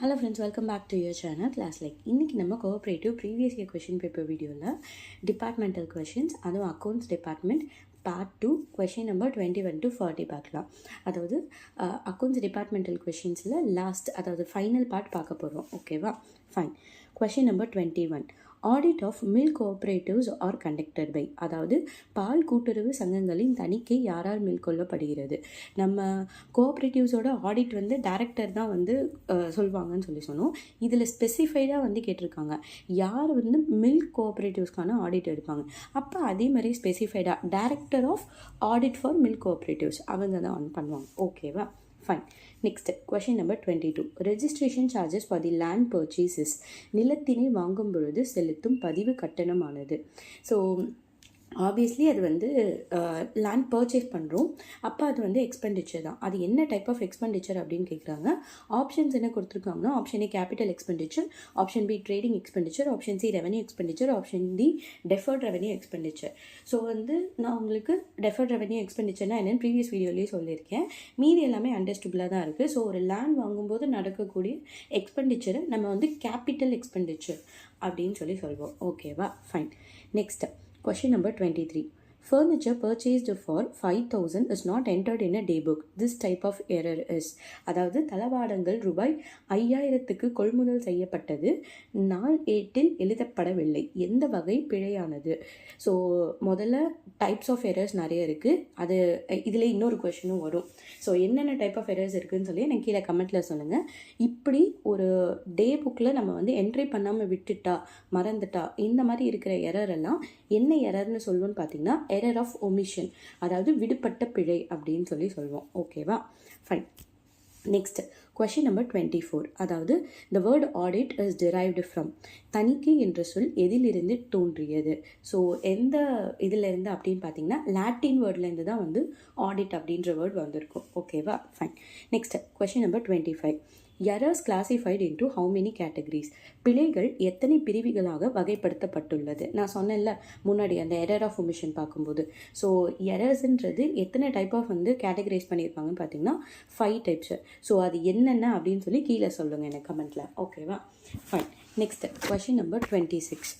Hello friends, welcome back to your channel class like. இன்றைக்கி நம்ம cooperative previous year question paper வீடியோவில் departmental questions, அதுவும் accounts department part 2 question number 21 to 40 பார்க்கலாம். அதாவது accounts departmental கொஷின்ஸில் last, அதாவது final part பார்க்க போகிறோம். ஓகேவா? Fine. Question number 21. Audit of milk cooperatives are conducted by, அதாவது பால் கூட்டுறவு சங்கங்களின் தணிக்கை யாரால் மேற்கொள்ளப்படுகிறது? நம்ம கோஆப்ரேட்டிவ்ஸோட ஆடிட் வந்து டைரக்டர் தான் வந்து சொல்லுவாங்கன்னு சொன்னோம். இதில் ஸ்பெசிஃபைடாக வந்து கேட்டிருக்காங்க, யார் வந்து மில்க் கோஆப்ரேட்டிவ்ஸ்க்கான ஆடிட் எடுப்பாங்க. அப்போ அதே மாதிரி ஸ்பெசிஃபைடாக director of audit for milk cooperatives அவங்க தான் வந்து பண்ணுவாங்க. ஓகேவா? Fine. Next question number 22. Registration charges for the land purchases, நிலத்தினை வாங்கும் பொழுது செலுத்தும் பதிவு கட்டணமானது. ஸோ ஆப்வியஸ்லி அது வந்து லேண்ட் பர்ச்சேஸ் பண்ணுறோம், அப்போ அது வந்து எக்ஸ்பெண்டிச்சர் தான். அது என்ன டைப் ஆஃப் எக்ஸ்பெண்டிச்சர் அப்படின்னு கேட்குறாங்க. ஆப்ஷன்ஸ் என்ன கொடுத்துருக்காங்கன்னா, option A capital expenditure, option B trading expenditure, option C revenue expenditure, option D deferred revenue expenditure. So வந்து நான் உங்களுக்கு டெஃபர்ட் ரெவன்யூ எக்ஸ்பெண்டிச்சர்னா என்னென்னு ப்ரீவியஸ் வீடியோலேயே சொல்லியிருக்கேன். மீதி எல்லாமே அண்டர்ஸ்டபிளாக தான் இருக்குது. ஸோ ஒரு லேண்ட் வாங்கும்போது நடக்கக்கூடிய எக்ஸ்பெண்டிச்சரை நம்ம வந்து கேபிட்டல் எக்ஸ்பெண்டிச்சர் அப்படின்னு சொல்லுவோம். ஓகேவா? Fine. Next question number 23. Furniture purchased for 5,000 is not entered in a day book. This type of error is, அதாவது தளவாடங்கள் ரூபாய் 5,000க்கு கொள்முதல் செய்யப்பட்டது, நாள் ஏட்டில் எழுதப்படவில்லை, எந்த வகை பிழையானது? ஸோ முதல்ல டைப்ஸ் ஆஃப் எரர்ஸ் நிறைய இருக்குது. அது இதில் இன்னொரு கொஷனும் வரும். ஸோ என்னென்ன டைப் ஆஃப் எரர்ஸ் இருக்குதுன்னு சொல்லி எனக்கு கீழே கமெண்ட்டில் சொல்லுங்கள். இப்படி ஒரு டே புக்கில் நம்ம வந்து என்ட்ரி பண்ணாமல் விட்டுட்டா, மறந்துட்டா, இந்த மாதிரி இருக்கிற எரர் எல்லாம் என்ன எரர்னு சொல்லுவோன்னு பார்த்தீங்கன்னா எரர் ஆஃப் ஒமிஷன், அதாவது விடுபட்ட பிழை அப்படின்னு சொல்லுவோம். ஓகேவா? ஃபைன். Next question number 24. அதாவது the word audit is derived from, தணிக்கை என்ற சொல் எதிலிருந்து தோன்றியது? ஸோ எந்த இதிலிருந்து அப்படின்னு பார்த்தீங்கன்னா லாட்டின் வேர்ட்லேருந்து தான் வந்து ஆடிட் அப்படின்ற வேர்ட் வந்திருக்கும். ஓகேவா? Fine. Next question number 25. Errors classified into how many categories, பிழைகள் எத்தனை பிரிவுகளாக வகைப்படுத்தப்பட்டுள்ளது? நான் சொன்னேன்ல முன்னாடி அந்த எரர் ஆஃப் ஒமிஷன் பார்க்கும்போது. ஸோ எரர்ஸ்ன்றது எத்தனை டைப் ஆஃப் வந்து கேட்டகரைஸ் பண்ணியிருப்பாங்கன்னு பார்த்தீங்கன்னா 5 டைப்ஸ். ஸோ அது என்னென்ன அப்படின்னு சொல்லி கீழே சொல்லுங்கள் எனக்கு கமெண்ட்டில். ஓகேவா? Fine. Next question number 26.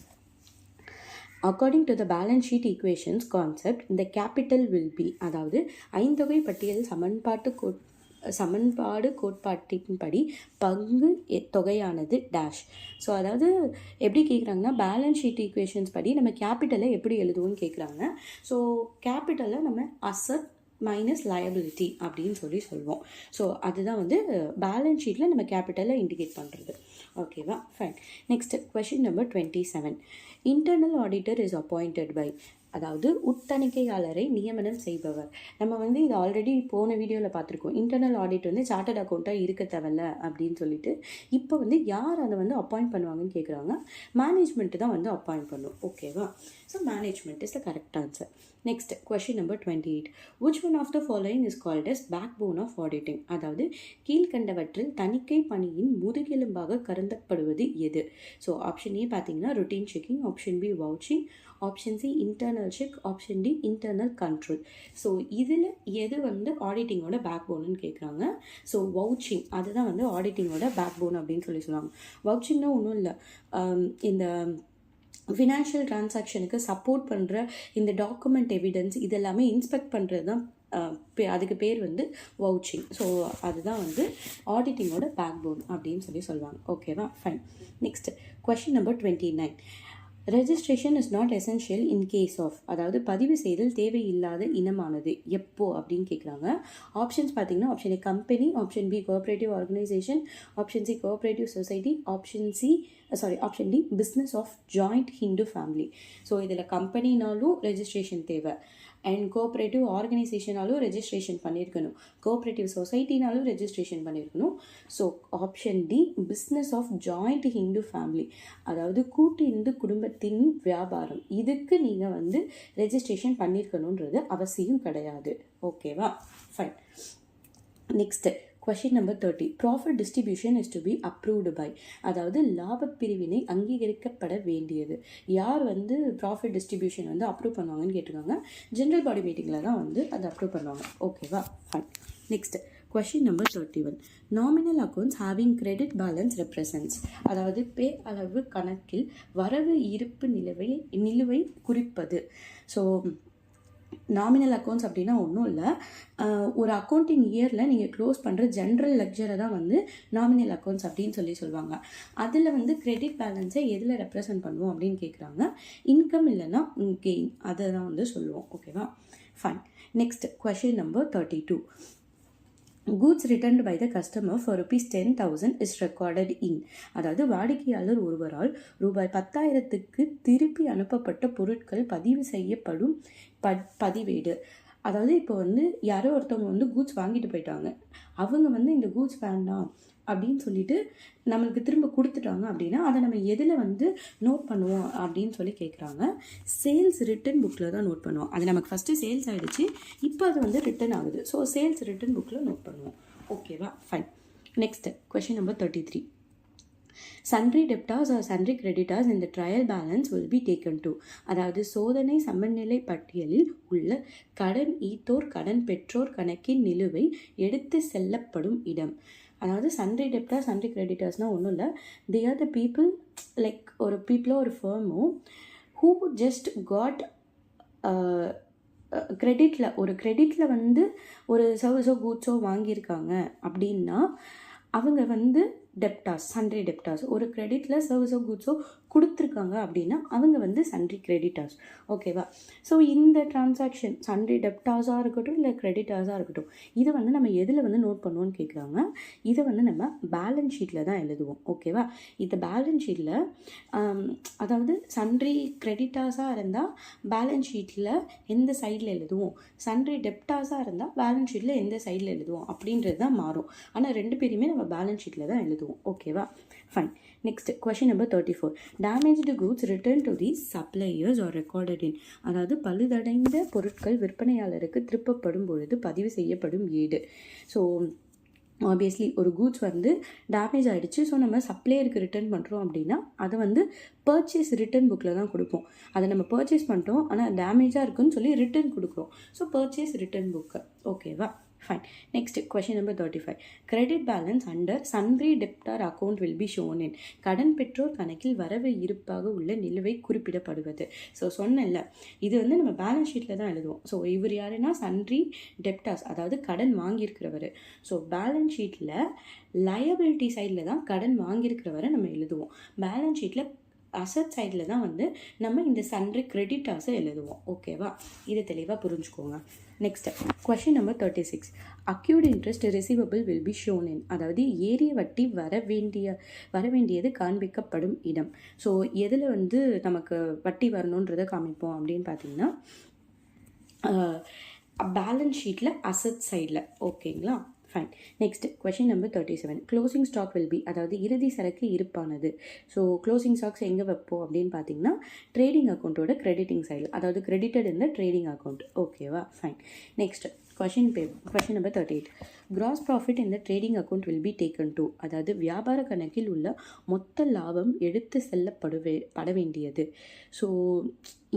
According to the balance sheet equations concept, the capital will be, அதாவது ஐந்தொகை பட்டியல் சமன்பாடு கோட்பாட்டின்படி பங்கு தொகையானது டேஷ். ஸோ அதாவது எப்படி கேட்குறாங்கன்னா, பேலன்ஸ் ஷீட் ஈக்குவேஷன்ஸ் படி நம்ம கேபிட்டலை எப்படி எழுதுவோம்னு கேட்குறாங்க. ஸோ கேபிட்டலை நம்ம அசட் மைனஸ் லயபிலிட்டி அப்படின்னு சொல்லுவோம். ஸோ அதுதான் வந்து பேலன்ஸ் ஷீட்டில் நம்ம கேபிட்டலை இண்டிகேட் பண்ணுறது. ஓகேவா? Fine. Next question number 27. Internal auditor is appointed by, அதாவது உட்தணிக்கையாளரை நியமனம் செய்பவர். நம்ம வந்து இது ஆல்ரெடி போன வீடியோவில் பார்த்துருக்கோம். இன்டர்னல் ஆடிட் வந்து சார்ட்டர்ட் அக்கௌண்ட்டாக இருக்க தேவையில்ல அப்படின்னு சொல்லிட்டு, இப்போ வந்து யார் அதை வந்து அப்பாயிண்ட் பண்ணுவாங்கன்னு கேட்குறாங்க. மேனேஜ்மெண்ட்டு தான் வந்து அப்பாயிண்ட் பண்ணும். ஓகேவா? So management is the correct answer. Next question number 28. which one of the following is called as backbone of auditing, அதாவது கீழ்கண்டவற்றில் தணிக்கை பணியின் முதுகெலும்பாக கருதப்படுவது எது? ஸோ ஆப்ஷன் ஏ பார்த்தீங்கன்னா routine checking, option B vouching, option C internal check, option D internal control. So இதில் எது வந்து ஆடிட்டிங்கோட பேக் போனுன்னு கேட்குறாங்க. ஸோ வவுச்சிங் அதுதான் வந்து ஆடிட்டிங்கோட பேக் போன் அப்படின்னு சொல்லுவாங்க. வவுச்சிங்னா ஒன்றும் இல்லை, இந்த ஃபினான்ஷியல் டிரான்சாக்ஷனுக்கு சப்போர்ட் பண்ணுற இந்த டாக்குமெண்ட் எவிடன்ஸ் இதெல்லாமே இன்ஸ்பெக்ட் பண்ணுறது தான், அதுக்கு பேர் வந்து வவுச்சிங். ஸோ அதுதான் வந்து ஆடிட்டிங்கோட பேக் போன் அப்படின்னு சொல்லுவாங்க. ஓகேவா? Fine. Next question number 29. Registration is not essential in case of, அதாவது பதிவு செய்தல் தேவையில்லாத இனமானது எப்போ அப்படின்னு கேட்குறாங்க. ஆப்ஷன்ஸ் பார்த்தீங்கன்னா option A company, option B cooperative organisation, option C cooperative society, option D business of joint Hindu family. ஸோ இதில் கம்பெனினாலும் ரெஜிஸ்ட்ரேஷன் தேவை, அண்ட் கோஆப்ரேட்டிவ் ஆர்கனைசேஷனாலும் ரெஜிஸ்ட்ரேஷன் பண்ணியிருக்கணும், கோஆப்ரேட்டிவ் சொசைட்டினாலும் ரெஜிஸ்ட்ரேஷன் பண்ணியிருக்கணும். So option D business of joint Hindu family, அதாவது கூட்டு இந்து குடும்பத்தின் வியாபாரம், இதுக்கு நீங்கள் வந்து ரெஜிஸ்ட்ரேஷன் பண்ணியிருக்கணுன்றது அவசியம் கிடையாது. ஓகேவா? Fine. Next question number 30. Profit distribution is to be approved by, அதாவது லாப பிரிவினை அங்கீகரிக்கப்பட வேண்டியது. யார் வந்து ப்ராஃபிட் டிஸ்ட்ரிபியூஷன் வந்து அப்ரூவ் பண்ணுவாங்கன்னு கேட்டிருக்காங்க. ஜென்ரல் பாடி மீட்டிங்கில் தான் வந்து அதை அப்ரூவ் பண்ணுவாங்க. ஓகேவா? Fine. Next question number 31. Nominal accounts having credit balance represents, அதாவது பே அளவு கணக்கில் வரவு இருப்பு நிலுவை குறிப்பது. ஸோ நாமினல் அக்கௌண்ட்ஸ் அப்படின்னா ஒன்றும் இல்லை, ஒரு அக்கௌண்டிங் இயரில் நீங்கள் க்ளோஸ் பண்ணுற ஜென்ரல் லெக்சரை தான் வந்து நாமினல் அக்கௌண்ட்ஸ் அப்படின்னு சொல்லுவாங்க. அதில் வந்து கிரெடிட் பேலன்ஸை எதில் ரெப்ரசன்ட் பண்ணுவோம் அப்படின்னு கேட்குறாங்க. இன்கம் இல்லைன்னா கெயின், அதை தான் வந்து சொல்லுவோம். ஓகேவா, fine. Next question number 32. goods returned by the customer for rupees 10,000 is recorded in, அதாவது வாடிக்கையாளர் ஒருவரால் ரூபாய் 10,000க்கு திருப்பி அனுப்பப்பட்ட பொருட்கள் பதிவு செய்யப்படும் பதிவேடு. அதாவது இப்போ வந்து யாரோ ஒருத்தவங்க வந்து கூட்ஸ் வாங்கிட்டு போயிட்டாங்க, அவங்க வந்து இந்த கூட்ஸ் வேண்டாம் அப்படின்னு சொல்லிட்டு நம்மளுக்கு திரும்ப கொடுத்துட்டாங்க அப்படின்னா அதை நம்ம எதில் வந்து நோட் பண்ணுவோம் அப்படின்னு சொல்லி கேட்குறாங்க. சேல்ஸ் ரிட்டன் புக்கில் தான் நோட் பண்ணுவோம். அது நமக்கு ஃபஸ்ட்டு சேல்ஸ் ஆகிடுச்சு, இப்போ அது வந்து ரிட்டன் ஆகுது. ஸோ சேல்ஸ் ரிட்டன் புக்கில் நோட் பண்ணுவோம். ஓகேவா, fine. Next question number 33. sundry debtors or sundry creditors in the trial balance will be taken to, அதாவது சோதனை சமநிலை பட்டியலில் உள்ள கடன் ஈத்தோர் கடன் பெற்றோர் கணக்கின் நிலுவை எடுத்து செல்லப்படும் இடம். அதாவது சன்ட்ரி டெப்டார்ஸ் சன்ட்ரி கிரெடிட்டர்ஸ்னால் ஒன்றும் இல்லை, they are the people, like ஒரு பீப்புளோ ஒரு ஃபர்மோ ஹூ ஜஸ்ட் காட் கிரெடிட்டில் வந்து ஒரு சர்வீஸோ கூட்ஸோ வாங்கியிருக்காங்க அப்படின்னா அவங்க வந்து டெப்டார்ஸ், சன்ட்ரி டெப்டார்ஸ். ஒரு கிரெடிட்டில் சர்வீஸோ கூட்ஸோ கொடுத்துருக்காங்க அப்படின்னா அவங்க வந்து சன்ட்ரி கிரெடிட்டார்ஸ். ஓகேவா, ஸோ இந்த டிரான்சாக்ஷன் சன்ட்ரி டெப்டார்ஸாக இருக்கட்டும் இல்லை கிரெடிட்டார்ஸாக இருக்கட்டும், இதை வந்து நம்ம எதில் வந்து நோட் பண்ணுவோன்னு கேட்குறாங்க. இதை வந்து நம்ம பேலன்ஸ் ஷீட்டில் தான் எழுதுவோம். ஓகேவா, இந்த பேலன்ஸ் ஷீட்டில் அதாவது சன்ட்ரி கிரெடிட்டார்ஸாக இருந்தால் பேலன்ஸ் ஷீட்டில் எந்த சைடில் எழுதுவோம், சன்ட்ரி டெப்டார்ஸாக இருந்தால் பேலன்ஸ் ஷீட்டில் எந்த சைடில் எழுதுவோம் அப்படின்றது தான் மாறும். ஆனால் ரெண்டு பேருமே நம்ம பேலன்ஸ் ஷீட்டில் தான் எழுதுவோம். ஓகேவா, fine. Next question number 34. Damaged goods return to the suppliers R recorded இன், அதாவது பழுதடைந்த பொருட்கள் விற்பனையாளருக்கு திருப்பப்படும் பொழுது பதிவு செய்யப்படும் ஏடு. ஸோ ஆப்வியஸ்லி ஒரு கூட்ஸ் வந்து டேமேஜ் ஆகிடுச்சு, ஸோ நம்ம சப்ளையருக்கு ரிட்டர்ன் பண்ணுறோம் அப்படின்னா அதை வந்து பர்ச்சேஸ் ரிட்டர்ன் புக்கில் தான் கொடுப்போம். அதை நம்ம பர்ச்சேஸ் பண்ணிட்டோம் ஆனால் டேமேஜாக இருக்குன்னு சொல்லி ரிட்டர்ன் கொடுக்குறோம். So purchase return book. ஓகேவா, fine. Next question number 35. Credit balance under sundry debtor account will be shown in, கடன் பெற்றோர் கணக்கில் வரவு இருப்பாக உள்ள நிலுவை குறிப்பிடப்படுவது. ஸோ சொன்னல இது வந்து நம்ம பேலன்ஸ் ஷீட்டில் தான் எழுதுவோம். ஸோ இவர் யாருன்னா சன்ட்ரி டெப்டார்ஸ், அதாவது கடன் வாங்கியிருக்கிறவர். ஸோ பேலன்ஸ் ஷீட்டில் லயபிலிட்டி சைடில் தான் கடன் வாங்கியிருக்கிறவரை நம்ம எழுதுவோம். பேலன்ஸ் ஷீட்டில் அசட் சைடில் தான் வந்து நம்ம இந்த சன்ட்ரி கிரெடிட்டார்ஸை எழுதுவோம். ஓகேவா, இதை தெளிவாக புரிஞ்சுக்கோங்க. Next question number 36. Acute interest receivable will be shown in, அதாவது ஏரிய வட்டி வர வேண்டியது காண்பிக்கப்படும் இடம். ஸோ எதில் வந்து நமக்கு வட்டி வரணுன்றதை காமிப்போம் அப்படின்னு பார்த்தீங்கன்னா பேலன்ஸ் ஷீட்டில் அசட் சைடில். ஓகேங்களா, fine. Next question number 37. Closing stock will be, அதாவது இறுதி சரக்கு இருப்பானது. ஸோ க்ளோசிங் ஸ்டாக்ஸ் எங்கே வைப்போம் அப்படின்னு பார்த்தீங்கன்னா ட்ரேடிங் அக்கௌண்ட்டோட கிரெடிட்டிங் சைடில், அதாவது கிரெடிட்டட் இந்த ட்ரேடிங் அக்கௌண்ட். ஓகேவா, fine. Next question number 38. Gross profit இந்த trading account will be taken to, அதாவது வியாபார கணக்கில் உள்ள மொத்த லாபம் எடுத்து செல்லப்பட வேண்டியது. ஸோ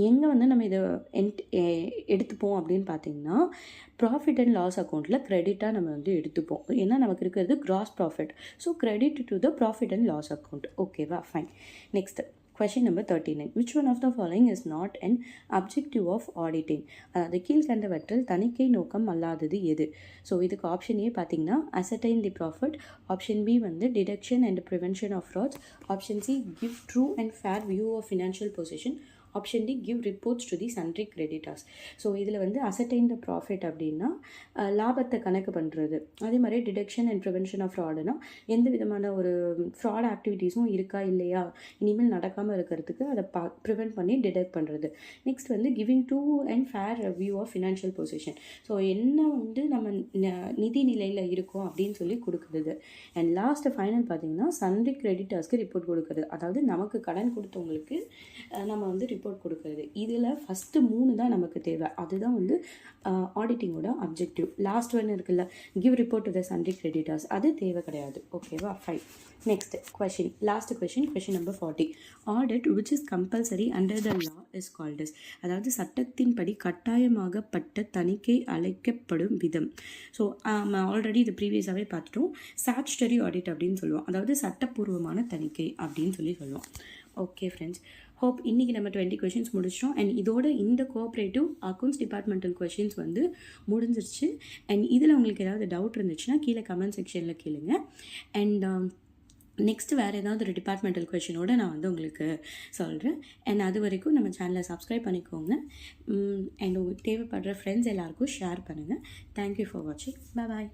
எங்கே வந்து நம்ம இதை எடுத்துப்போம் அப்படின்னு பார்த்தீங்கன்னா ப்ராஃபிட் அண்ட் லாஸ் அக்கௌண்ட்டில் கிரெடிட்டாக நம்ம வந்து எடுத்துப்போம். ஏன்னா நமக்கு இருக்கிறது gross profit. So credit to the profit and loss account. ஓகேவா, fine. Next Question number 39. Which one of the following is not an objective of auditing? அதாவது கீழ்கண்டவற்றில் தணிக்கை நோக்கம் அல்லாதது எது? ஸோ இதுக்கு ஆப்ஷன் ஏ பார்த்தீங்கன்னா ascertain the profit, option B வந்து detection and prevention of frauds, option C give true and fair view of financial position, option D give reports to the sundry creditors. So இதில் வந்து அசர்டைன் த profit அப்படின்னா லாபத்தை கணக்கு பண்ணுறது. அதே மாதிரி டிடக்ஷன் அண்ட் ப்ரிவென்ஷன் ஆஃப் ஃப்ராடுனா எந்த விதமான ஒரு ஃப்ராட் ஆக்டிவிட்டீஸும் இருக்கா இல்லையா, இனிமேல் நடக்காமல் இருக்கிறதுக்கு அதை ப்ரிவென்ட் பண்ணி டிடெக்ட் பண்ணுறது. நெக்ஸ்ட் வந்து giving true and fair view of financial position. So என்ன வந்து நம்ம நிதி நிலையில் இருக்கோம் அப்படின்னு சொல்லி கொடுக்குறது. அண்ட் லாஸ்ட் ஃபைனல் பார்த்தீங்கன்னா சன்ட்ரி கிரெடிட்டார்ஸ்க்கு ரிப்போர்ட் கொடுக்குறது, அதாவது நமக்கு கடன் கொடுத்தவங்களுக்கு நம்ம வந்து ரிப்போர்ட் கொடுக்குறது. இதில் ஃபஸ்ட்டு 3 தான் நமக்கு தேவை. அதுதான் வந்து ஆடிட்டிங்கோட அப்ஜெக்டிவ். லாஸ்ட் ஒன் இருக்குல்ல, give report to the sundry creditors, அது தேவை கிடையாது. ஓகேவா? Fine. Next question, last question number 40. Audit which is compulsory under the law is called as. அதாவது சட்டத்தின்படி கட்டாயமாகப்பட்ட தணிக்கை அழைக்கப்படும் விதம். ஸோ ஆல்ரெடி இது ப்ரீவியஸாகவே பார்த்துட்டோம். ஸ்டாச்சுட்டரி ஆடிட் அப்படின்னு சொல்லுவோம். அதாவது சட்டப்பூர்வமான தணிக்கை அப்படின்னு சொல்லுவோம். ஓகே ஃப்ரெண்ட்ஸ், ஹோப் இன்றைக்கி நம்ம 20 கொஷின்ஸ் முடிச்சிட்டோம். அண்ட் இதோட இந்த கோஆப்ரேட்டிவ் அக்கௌண்ட்ஸ் டிபார்ட்மெண்டல் கொஷின்ஸ் வந்து முடிஞ்சிருச்சு. அண்ட் இதில் உங்களுக்கு ஏதாவது டவுட் இருந்துச்சுன்னா கீழே கமெண்ட் செக்ஷனில் கேளுங்க. அண்ட் நெக்ஸ்ட்டு வேறு ஏதாவது ஒரு டிபார்ட்மெண்டல் கொஷினோடு நான் வந்து உங்களுக்கு சொல்கிறேன். அண்ட் அது வரைக்கும் நம்ம சேனலை சப்ஸ்கிரைப் பண்ணிக்கோங்க. அண்ட் உங்களுக்கு தேவைப்படுற ஃப்ரெண்ட்ஸ் எல்லாருக்கும் ஷேர் பண்ணுங்கள். தேங்க்யூ ஃபார் வாட்சிங். பாய்.